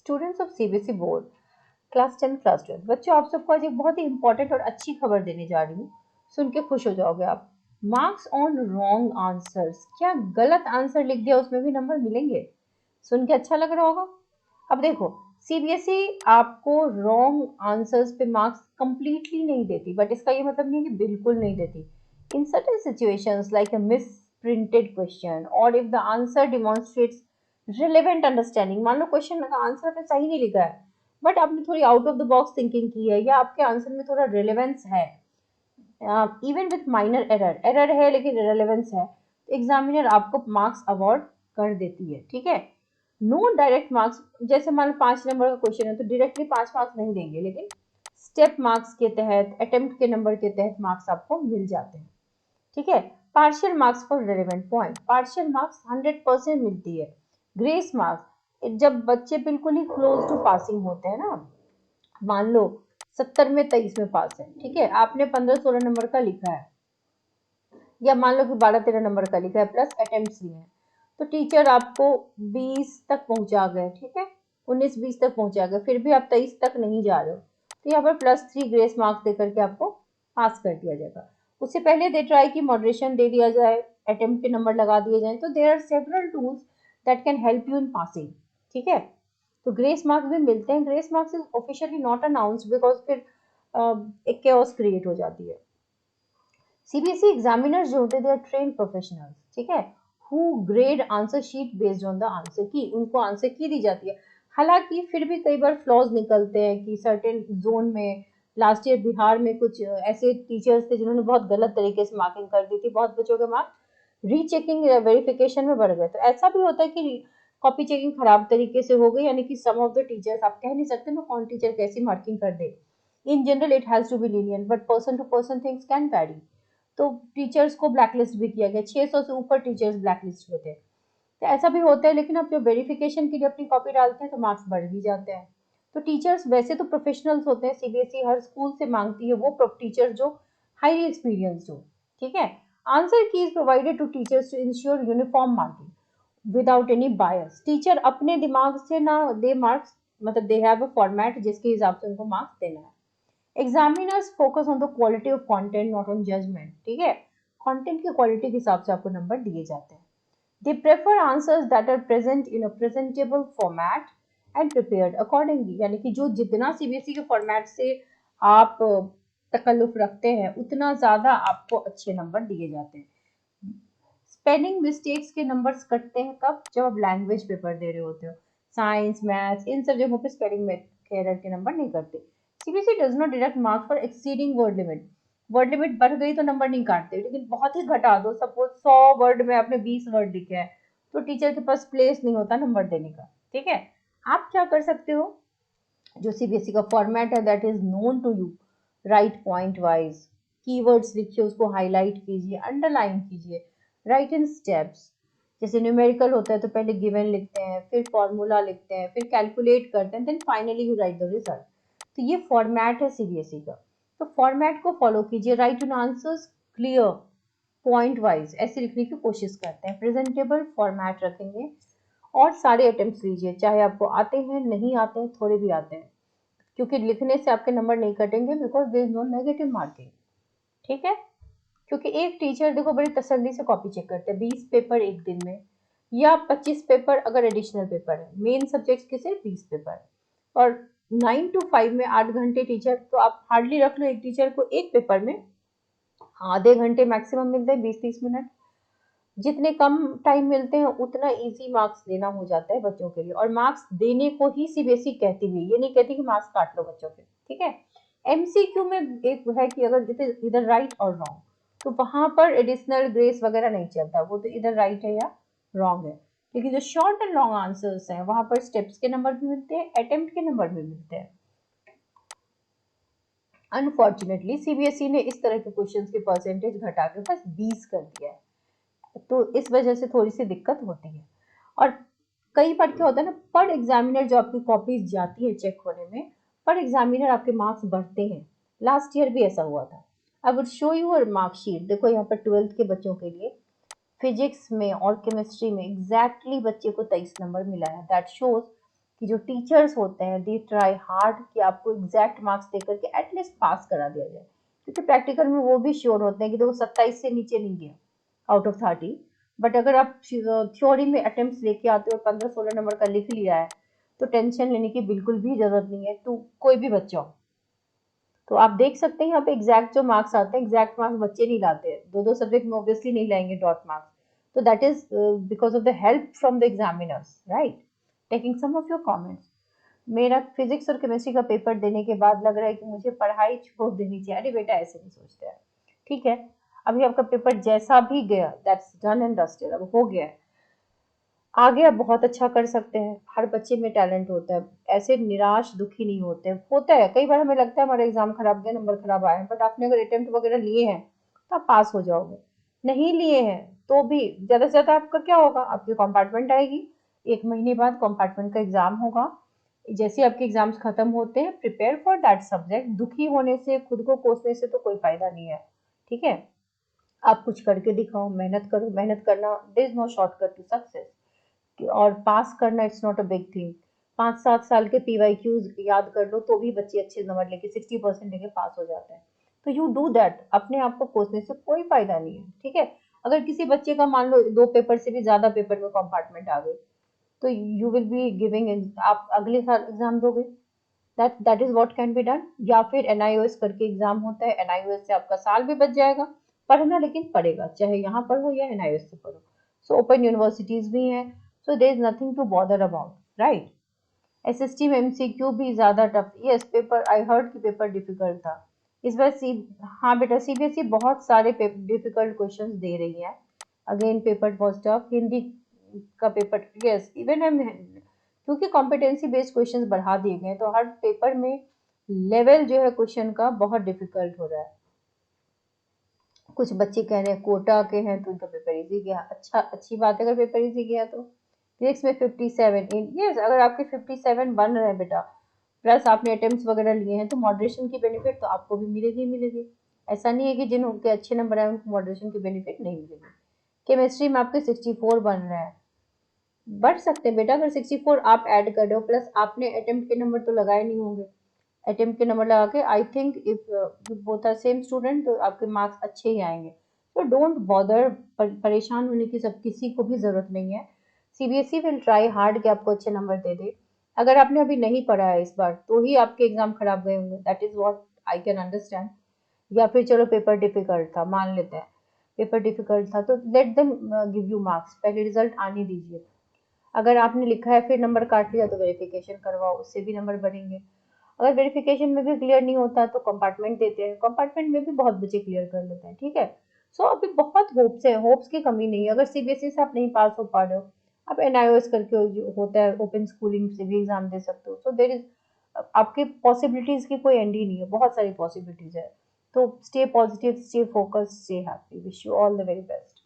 Students of CBSE board class 10 class 12 बच्चों, आप सबको आज एक बहुत ही इंपॉर्टेंट और अच्छी खबर देने जा रही हूँ। सुन के खुश हो जाओगे आप। मार्क्स ऑन रॉन्ग आंसर्स, क्या गलत आंसर लिख दिया उसमें भी नंबर मिलेंगे? सुन के अच्छा लग रहा होगा। अब देखो, सीबीएसई आपको रॉन्ग आंसर्स पे मार्क्स कंप्लीटली नहीं देती, बट इसका ये मतलब नहीं है कि बिल्कुल नहीं देती। In certain situations like a misprinted question और if the answer demonstrates relevant understanding, मान लो क्वेश्चन का आंसर आपने सही नहीं लिखा है बट आपने थोड़ी out of the box thinking की है या आपके आंसर में थोड़ा रिलेवेंस है, even with minor error error है लेकिन रिलेवेंस है, तो एग्जामिनर आपको मार्क्स अवार्ड कर देती है। ठीक है, नो डायरेक्ट मार्क्स। जैसे मान लो 5 नंबर का क्वेश्चन है तो डायरेक्टली 5 मार्क्स नहीं देंगे, लेकिन स्टेप मार्क्स के तहत, अटेम्प्ट के नंबर के तहत मार्क्स आपको मिल जाते हैं। ठीक है, partial marks for relevant point, partial marks 100% मिलती है। ग्रेस मार्क्स, जब बच्चे बिल्कुल ही क्लोज टू पासिंग होते हैं ना, मान लो 70 में 23 में पास है, ठीक है, आपने 15-16 नंबर का लिखा है या मान लो कि 12-13 नंबर का लिखा है प्लस अटेम्प्ट्स भी है, तो टीचर आपको 20 तक पहुंचा गए, ठीक है, 19-20 तक पहुंचा गए, फिर भी आप 23 तक नहीं जा रहे हो, तो यहाँ पर +3 ग्रेस मार्क्स देकर के आपको पास कर दिया जाएगा। उससे पहले दे ट्राई की मॉडरेशन दे दिया जाए, अटेम्प्ट के नंबर लगा दिए जाए, तो there are several tools that can help you in passing. ठीक है, तो ग्रेस मार्क्स भी मिलते हैं। Grace marks is officially not announced because फिर एक केओस क्रिएट हो जाती है। सीबीएसई एग्जामिनर्स जो होते हैं, दे आर ट्रेन प्रोफेशनल्स, ठीक है, who grade answer sheet based on the answer की, उनको आंसर की दी जाती है। हालांकि फिर भी कई बार फ्लॉज निकलते हैं कि सर्टेन जोन में, लास्ट ईयर बिहार में कुछ ऐसे टीचर्स थे जिन्होंने बहुत गलत तरीके से मार्किंग कर दी थी, बहुत बच्चों के मार्क्स रीचेकिंग या वेरिफिकेशन में बढ़ गए। तो ऐसा भी होता है कि कॉपी चेकिंग खराब तरीके से हो गई, यानी कि सम ऑफ द टीचर्स, आप कह नहीं सकते ना कौन टीचर कैसी मार्किंग कर दे। In general it has to be lenient but person to person things can vary. तो टीचर्स को ब्लैकलिस्ट भी किया गया, 600 से ऊपर टीचर्स ब्लैकलिस्ट हुए थे। तो ऐसा भी होता है, लेकिन अब जो वेरिफिकेशन के लिए अपनी कॉपी डालते हैं तो मार्क्स बढ़ भी जाते हैं। तो टीचर्स वैसे तो प्रोफेशनल्स होते हैं, सीबीएसई हर स्कूल से मांगती है वो टीचर जो हाईली एक्सपीरियंस्ड हो। ठीक है, answer key is provided to teachers to ensure uniform marking without any bias. Teacher अपने दिमाग से ना दे मार्क्स, मतलब दे हैव अ फॉर्मेट जिसके हिसाब से उनको मार्क्स देना है। Examiners focus on the quality of content not on judgement. ठीक है, कंटेंट की क्वालिटी के हिसाब से आपको नंबर दिए जाते हैं। They prefer answers that are present in a presentable format and prepared accordingly, यानी कि जो जितना सीबीएसई के फॉर्मेट से आप तकल्लुफ रखते हैं उतना ज्यादा आपको अच्छे नंबर दिए जाते हैं। स्पेलिंग मिस्टेक्स के नंबर्स कटते हैं कब? जब आप लैंग्वेज पेपर दे रहे होते हो। साइंस, मैथ्स, इन सब जगहों पे स्पेलिंग में एरर के नंबर नहीं कटते। CBSE does not deduct marks for exceeding word limit. Word limit बढ़ गई तो नंबर नहीं काटते, लेकिन बहुत ही घटा दो, सपोज 100 वर्ड में आपने 20 वर्ड लिखे हैं, तो टीचर के पास प्लेस नहीं होता नंबर देने का। ठीक है, आप क्या कर सकते हो, जो सीबीएसई का फॉर्मेट है that is known to you, write point wise, keywords लिखिए, उसको हाईलाइट कीजिए, अंडरलाइन कीजिए, राइट इन स्टेप्स। जैसे न्यूमेरिकल होता है तो पहले गिवन लिखते हैं, फिर फॉर्मूला लिखते हैं, फिर कैलकुलेट करते हैं, then finally you write the result. तो ये फॉर्मेट है सीबीएसई का, तो फॉर्मेट को फॉलो कीजिए। राइट इन आंसर्स क्लियर, पॉइंट वाइज ऐसे लिखने की कोशिश करते हैं, प्रेजेंटेबल फॉर्मेट रखेंगे और सारे अटेम्प्ट लीजिए, चाहे आपको आते हैं नहीं आते हैं, थोड़े भी आते हैं, क्योंकि लिखने से आपके नंबर नहीं कटेंगे because there is no negative marking. ठीक है, क्योंकि एक टीचर देखो बड़ी तसल्ली से कॉपी चेक करते हैं, 20 पेपर एक दिन में या 25 पेपर अगर एडिशनल पेपर है, मेन सब्जेक्ट के से 20 पेपर, और 9 to 5 में 8 घंटे टीचर, तो आप हार्डली रख लो एक टीचर को एक पेपर में आधे घंटे मैक्सिमम मिलते हैं, 20-30 मिनट। जितने कम टाइम मिलते हैं उतना इजी मार्क्स देना हो जाता है बच्चों के लिए, और मार्क्स देने को ही सीबीएसई कहती हुई, ये नहीं कहती कि मार्क्स काट लो बच्चों के। ठीक है, एमसीक्यू में एक है कि अगर इधर राइट और रॉन्ग, तो वहां पर एडिशनल ग्रेस वगैरह नहीं चलता, वो तो इधर राइट है या रॉन्ग है। लेकिन जो शॉर्ट एंड लॉन्ग आंसर्स हैं वहां पर स्टेप्स के नंबर भी मिलते हैं, अटेम्प्ट के नंबर भी मिलते हैं। अनफॉर्चुनेटली सीबीएसई ने इस तरह के क्वेश्चंस के परसेंटेज घटा के बस 20 कर दिया है, तो इस वजह से थोड़ी सी दिक्कत होती है। और कई बार क्या होता है ना, पर एग्जामिनर जो आपकी कॉपीज जाती है चेक होने में, पर एग्जामिनर आपके मार्क्स बढ़ते हैं। लास्ट ईयर भी ऐसा हुआ था। आई वुड शो यू और मार्कशीट, देखो यहाँ पर 12th के बच्चों के लिए फिजिक्स में और केमिस्ट्री में एग्जैक्टली बच्चे को 23 नंबर मिला है। दैट शोज कि जो टीचर्स होते हैं दे ट्राई हार्ड कि आपको एग्जैक्ट मार्क्स देकर के एटलीस्ट पास करा दिया जाए, क्योंकि प्रैक्टिकल में वो भी श्योर होते हैं कि देखो 27 से नीचे नहीं गया आउट ऑफ 30। बट अगर आप थ्योरी में अटेम्प्ट लेके आते हो 15-16 नंबर का लिख लिया है तो टेंशन लेने की बिल्कुल भी जरूरत नहीं है, तो कोई भी बच्चा हो। तो आप देख सकते हैं यहाँ पे एग्जैक्ट जो मार्क्स आते हैं, एग्जैक्ट मार्क्स बच्चे नहीं लाते हैं, दो दो सब्जेक्ट में ऑब्वियसली नहीं लाएंगे डॉट मार्क्स। तो that is because of the help from the examiners, right. Taking some of your comments. मेरा फिजिक्स और केमिस्ट्री का पेपर देने के बाद लग रहा है कि मुझे पढ़ाई छोड़ देनी चाहिए। अरे बेटा ऐसे नहीं सोचते हैं, ठीक है। अभी आपका पेपर जैसा भी गया दैट्स डन एंड डस्टेड, अब हो गया है। आगे आप बहुत अच्छा कर सकते हैं, हर बच्चे में टैलेंट होता है, ऐसे निराश दुखी नहीं होते। होता है कई बार हमें लगता है हमारा एग्जाम खराब गया, नंबर खराब आए, बट आपने अगर अटेम्प्ट वगैरह लिए हैं तो आप पास हो जाओगे। नहीं लिए हैं तो भी ज्यादा से ज्यादा आपका क्या होगा, आपकी कंपार्टमेंट आएगी, 1 महीने बाद कंपार्टमेंट का एग्जाम होगा। जैसे आपके एग्जाम्स खत्म होते हैं प्रिपेयर फॉर दैट सब्जेक्ट। दुखी होने से, खुद को कोसने से तो कोई फायदा नहीं है, ठीक है। आप कुछ करके दिखाओ, मेहनत करो, मेहनत करना there is no shortcut to success. और पास करना it's not a big thing. 5-7 साल के पीवाईक्यूज याद कर लो तो भी बच्चे अच्छे नंबर लेके 60% लेके पास हो जाते हैं। तो यू डू दैट, अपने आप को कोसने से कोई फायदा नहीं है, ठीक है। अगर किसी बच्चे का मान लो 2 पेपर से भी ज्यादा पेपर में कंपार्टमेंट आ गई तो यू विल बी गिविंग, आप अगले साल एग्जाम दोगे। That is what can be done. या फिर एनआईओएस करके एग्जाम होता है, एनआईओएस से आपका साल भी बच जाएगा। पढ़ना लेकिन पड़ेगा, चाहे यहाँ पढ़ो या एनआईओएस से पढ़ो। सो ओपन यूनिवर्सिटीज भी हैं, so there is nothing to bother about, right. SST में एमसीक्यू भी ज्यादा tough, yes paper I heard कि पेपर डिफिकल्ट था इस बार। हाँ बेटा, सीबीएसई बहुत सारे डिफिकल्ट क्वेश्चंस दे रही है। Again paper was tough, Hindi का पेपर, यस इवन हम, क्योंकि कॉम्पिटेंसी बेस्ड क्वेश्चंस बढ़ा दिए गए तो हर पेपर में लेवल जो है क्वेश्चन का बहुत डिफिकल्ट हो रहा है। कुछ बच्चे कह रहे हैं कोटा के हैं तो उनका पेपर इजी गया, अच्छा अच्छी बात है अगर पेपर इजी गया तो। फिजिक्स में 57 इन, यस अगर आपके 57 बन रहे हैं बेटा, प्लस आपने अटेम्प्ट्स वगैरह लिए हैं तो मॉडरेशन की बेनिफिट तो आपको भी मिलेगी मिलेगी। ऐसा नहीं है कि जिनके अच्छे नंबर आए उनको मॉडरेशन की बेनिफिट नहीं मिलेगी। केमिस्ट्री में आपके 64 बन रहे हैं, बढ़ सकते हैं बेटा अगर 64 आप ऐड कर रहे हो, प्लस आपने अटेम्प्ट के नंबर तो लगाए नहीं होंगे। अटेम्प्ट के नंबर लगा के I think if you both are same student तो आपके मार्क्स अच्छे ही आएंगे। तो डोंट बॉदर, परेशान होने की सब किसी को भी जरूरत नहीं है। सीबीएसई विल ट्राई हार्ड कि आपको अच्छे नंबर दे दे। अगर आपने अभी नहीं पढ़ा है इस बार तो ही आपके एग्जाम खराब गए होंगे, that is what I can understand. या फिर चलो पेपर डिफिकल्ट था, मान लेते हैं पेपर डिफिकल्ट था तो let them give you marks, पहले रिजल्ट आने दीजिए। अगर आपने लिखा है फिर नंबर काट लिया तो वेरिफिकेशन करवाओ, उससे भी नंबर बढ़ेंगे। अगर वेरिफिकेशन में भी क्लियर नहीं होता तो कंपार्टमेंट देते हैं, कंपार्टमेंट में भी बहुत बच्चे क्लियर कर लेते हैं, ठीक है। सो अभी बहुत होप्स है, होप्स की कमी नहीं है। अगर सीबीएसई से आप नहीं पास हो पा रहे हो, आप एनआईओएस करके जो होता है ओपन स्कूलिंग से भी एग्जाम दे सकते हो। सो देर इज, आपके पॉसिबिलिटीज की कोई एंड ही नहीं है, बहुत सारी पॉसिबिलिटीज है। तो stay positive, stay focus, stay happy, wish you all the very best.